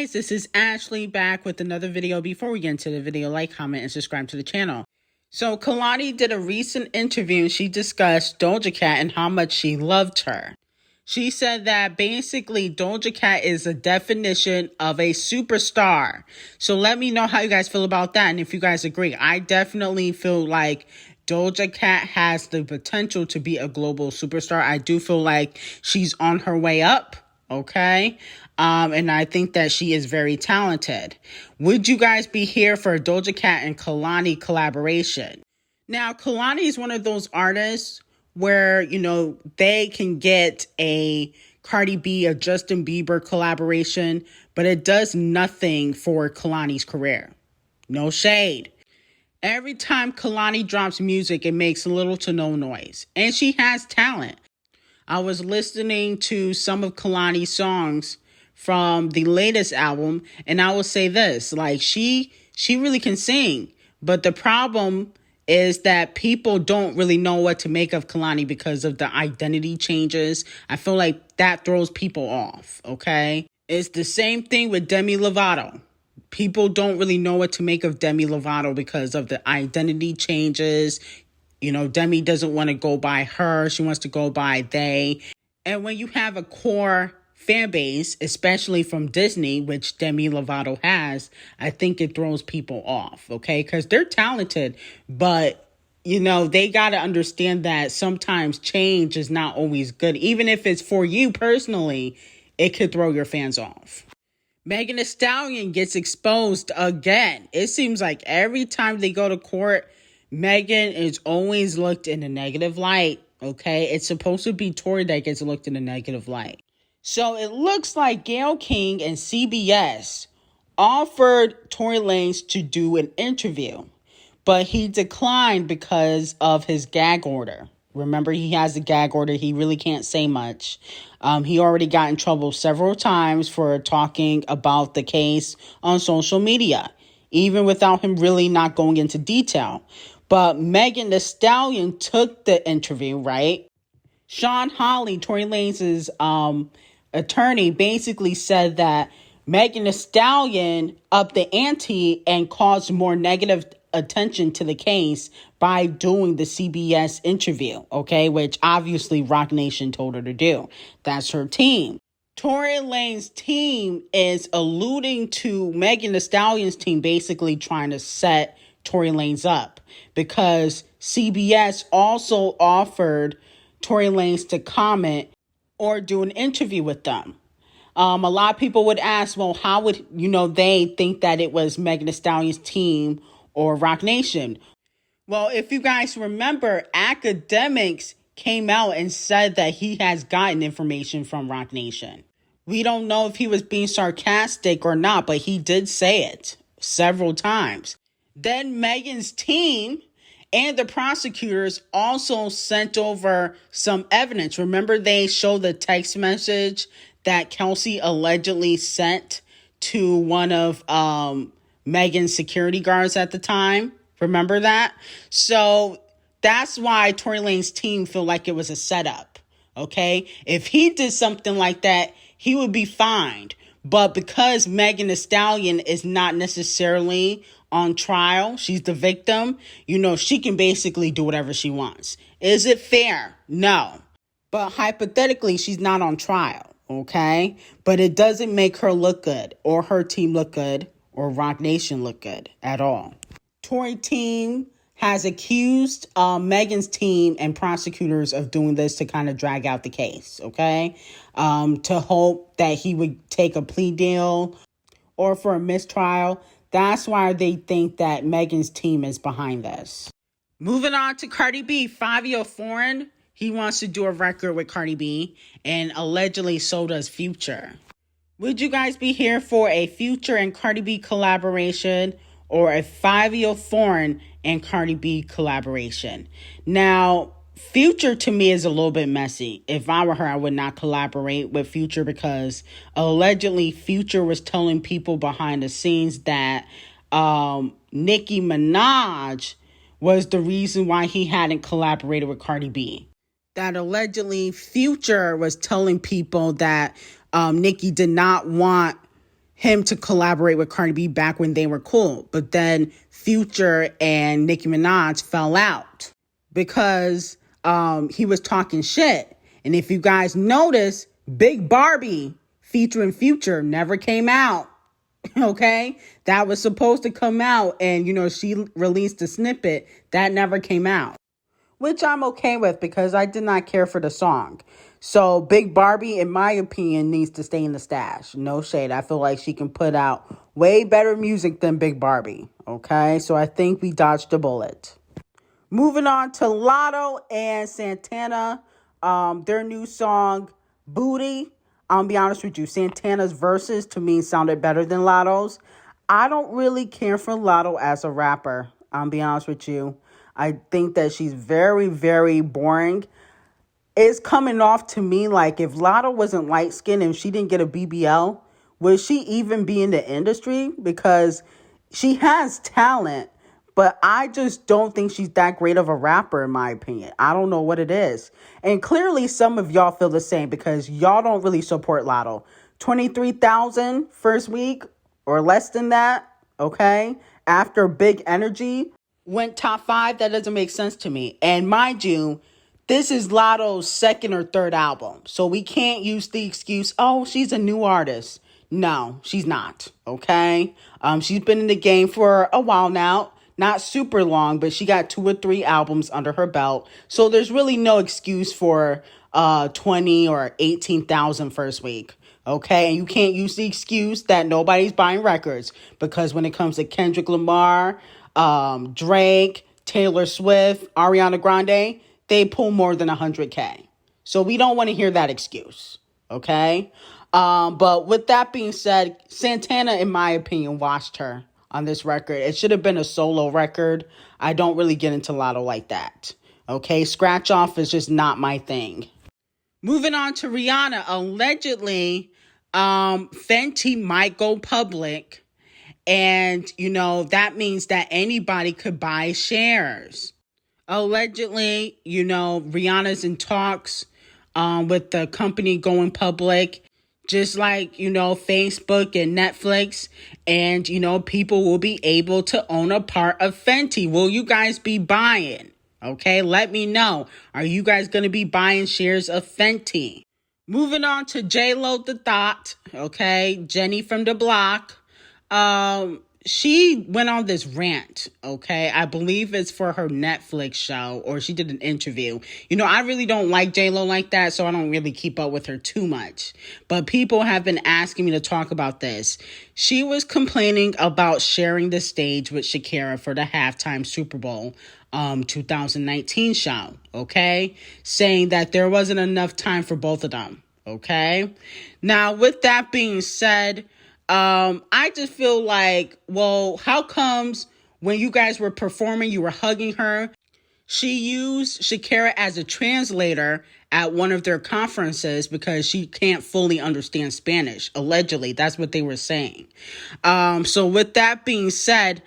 guys, this is Ashley back with another video. Before we get into the video, like, comment, and subscribe to the channel. So Kelhani did a recent interview and she discussed Doja Cat and how much she loved her. She said that basically Doja Cat is a definition of a superstar. So let me know how you guys feel about that and if you guys agree. I definitely feel like Doja Cat has the potential to be a global superstar. I do feel like she's on her way up. Okay. And I think that she is very talented. Would you guys be here for a Doja Cat and Kelhani collaboration? Now, Kelhani is one of those artists where, you know, they can get a Cardi B or Justin Bieber collaboration, but it does nothing for Kelhani's career. No shade. Every time Kelhani drops music, it makes little to no noise. And she has talent. I was listening to some of Kelhani's songs from the latest album, and I will say this, like she really can sing, but the problem is that people don't really know what to make of Kelhani because of the identity changes. I feel like that throws people off, okay? It's the same thing with Demi Lovato. People don't really know what to make of Demi Lovato because of the identity changes. You know, Demi doesn't want to go by her. She wants to go by they. And when you have a core fan base, especially from Disney, which Demi Lovato has, I think it throws people off, okay? Because they're talented, but, you know, they got to understand that sometimes change is not always good. Even if it's for you personally, it could throw your fans off. Megan Thee Stallion gets exposed again. It seems like every time they go to court, Megan is always looked in a negative light, okay? It's supposed to be Tory that gets looked in a negative light. So it looks like Gayle King and CBS offered Tory Lanez to do an interview, but he declined because of his gag order. Remember, he has a gag order. He really can't say much. He already got in trouble several times for talking about the case on social media, even without him really not going into detail. But Megan Thee Stallion took the interview, right? Sean Hawley, Tory Lanez's attorney, basically said that Megan Thee Stallion upped the ante and caused more negative attention to the case by doing the CBS interview, okay? Which obviously Roc Nation told her to do. That's her team. Tory Lanez's team is alluding to Megan Thee Stallion's team basically trying to set Tory Lanez up because CBS also offered Tory Lanez to comment or do an interview with them. A lot of people would ask, well, how would, you know, they think that it was Megan Thee Stallion's team or Roc Nation? Well, if you guys remember, Academics came out and said that he has gotten information from Roc Nation. We don't know if he was being sarcastic or not, but he did say it several times. Then Megan's team and the prosecutors also sent over some evidence. Remember, they showed the text message that Kelsey allegedly sent to one of Megan's security guards at the time. Remember that? So that's why Tory Lanez's team feel like it was a setup. Okay? If he did something like that, he would be fined. But because Megan Thee Stallion is not necessarily on trial, she's the victim, you know, she can basically do whatever she wants. Is it fair? No. But hypothetically, she's not on trial, okay? But it doesn't make her look good, or her team look good, or Roc Nation look good at all. Tory team has accused Megan's team and prosecutors of doing this to kind of drag out the case, okay? To hope that he would take a plea deal or for a mistrial. That's why they think that Megan's team is behind this. Moving on to Cardi B, 5-year foreign. He wants to do a record with Cardi B, and allegedly so does Future. Would you guys be here for a Future and Cardi B collaboration or a 5-year foreign and Cardi B collaboration? Now, Future to me is a little bit messy. If I were her, I would not collaborate with Future because allegedly Future was telling people behind the scenes that Nicki Minaj was the reason why he hadn't collaborated with Cardi B. That allegedly Future was telling people that Nicki did not want him to collaborate with Cardi B back when they were cool. But then Future and Nicki Minaj fell out because he was talking shit. And if you guys notice, Big Barbie featuring Future never came out. Okay? That was supposed to come out, and, she released a snippet. That never came out, which I'm okay with because I did not care for the song. So Big Barbie, in my opinion, needs to stay in the stash. No shade. I feel like she can put out way better music than Big Barbie. Okay? So I think we dodged a bullet. Moving on to Latto and Santana. Their new song, Booty. I'll be honest with you, Santana's verses to me sounded better than Latto's. I don't really care for Latto as a rapper. I'll be honest with you. I think that she's very, very boring. It's coming off to me like if Latto wasn't light-skinned and she didn't get a BBL, would she even be in the industry? Because she has talent, but I just don't think she's that great of a rapper, in my opinion. I don't know what it is. And clearly some of y'all feel the same because y'all don't really support Latto. 23,000 first week or less than that, okay? After Big Energy went top 5, that doesn't make sense to me. And mind you, this is Latto's second or third album. So we can't use the excuse, oh, she's a new artist. No, she's not, okay? She's been in the game for a while now. Not super long, but she got 2 or 3 albums under her belt. So there's really no excuse for 20 or 18,000 first week. Okay, and you can't use the excuse that nobody's buying records because when it comes to Kendrick Lamar, Drake, Taylor Swift, Ariana Grande, they pull more than 100K. So we don't want to hear that excuse. Okay, but with that being said, Santana, in my opinion, washed her on this record. It should have been a solo record. I don't really get into Latto like that. Okay, scratch off is just not my thing. Moving on to Rihanna. Allegedly, Fenty might go public. And, that means that anybody could buy shares. Allegedly, Rihanna's in talks with the company going public. Just like, Facebook and Netflix. And, people will be able to own a part of Fenty. Will you guys be buying? Okay, let me know. Are you guys going to be buying shares of Fenty? Moving on to J-Lo the Thought. Okay, Jenny from the block. She went on this rant, okay? I believe it's for her Netflix show, or she did an interview. I really don't like J-Lo like that, so I don't really keep up with her too much. But people have been asking me to talk about this. She was complaining about sharing the stage with Shakira for the halftime Super Bowl 2019 show, okay? Saying that there wasn't enough time for both of them, okay? Now, with that being said, I just feel like, well, how comes when you guys were performing, you were hugging her? She used Shakira as a translator at one of their conferences because she can't fully understand Spanish. Allegedly, that's what they were saying. So with that being said,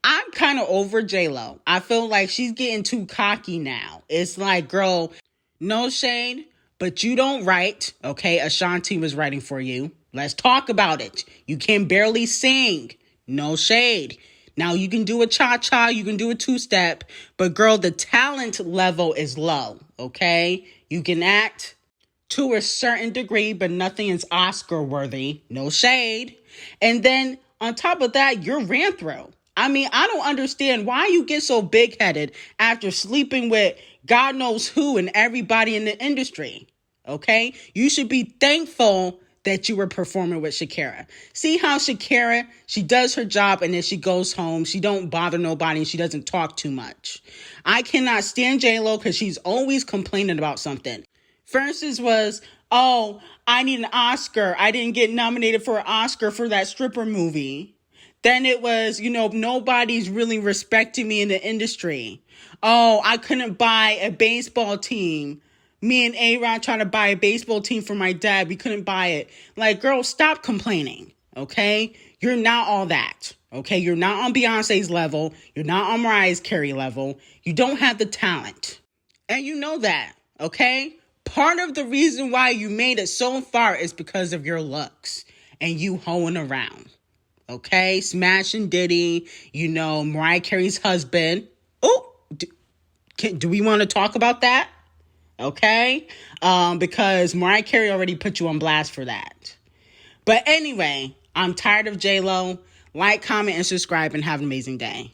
I'm kind of over J-Lo. I feel like she's getting too cocky now. It's like, girl, no shade, but you don't write. Okay, Ashanti was writing for you. Let's talk about it. You can barely sing. No shade. Now you can do a cha-cha, you can do a two-step, but girl, the talent level is low, okay? You can act to a certain degree, but nothing is Oscar worthy. No shade. And then on top of that, you're ran through. I mean, I don't understand why you get so big-headed after sleeping with God knows who and everybody in the industry, okay? You should be thankful that you were performing with Shakira. See how Shakira, she does her job and then she goes home. She don't bother nobody and she doesn't talk too much. I cannot stand J-Lo because she's always complaining about something. First was, oh, I need an Oscar. I didn't get nominated for an Oscar for that stripper movie. Then it was, nobody's really respecting me in the industry. Oh, I couldn't buy a baseball team. Me and A-Rod trying to buy a baseball team for my dad. We couldn't buy it. Like, girl, stop complaining, okay? You're not all that, okay? You're not on Beyonce's level. You're not on Mariah Carey level. You don't have the talent. And you know that, okay? Part of the reason why you made it so far is because of your looks. and you hoeing around. Okay? Smashing Diddy, Mariah Carey's husband. Oh, do we want to talk about that? Okay? Because Mariah Carey already put you on blast for that. But anyway, I'm tired of J-Lo. Like, comment, and subscribe, and have an amazing day.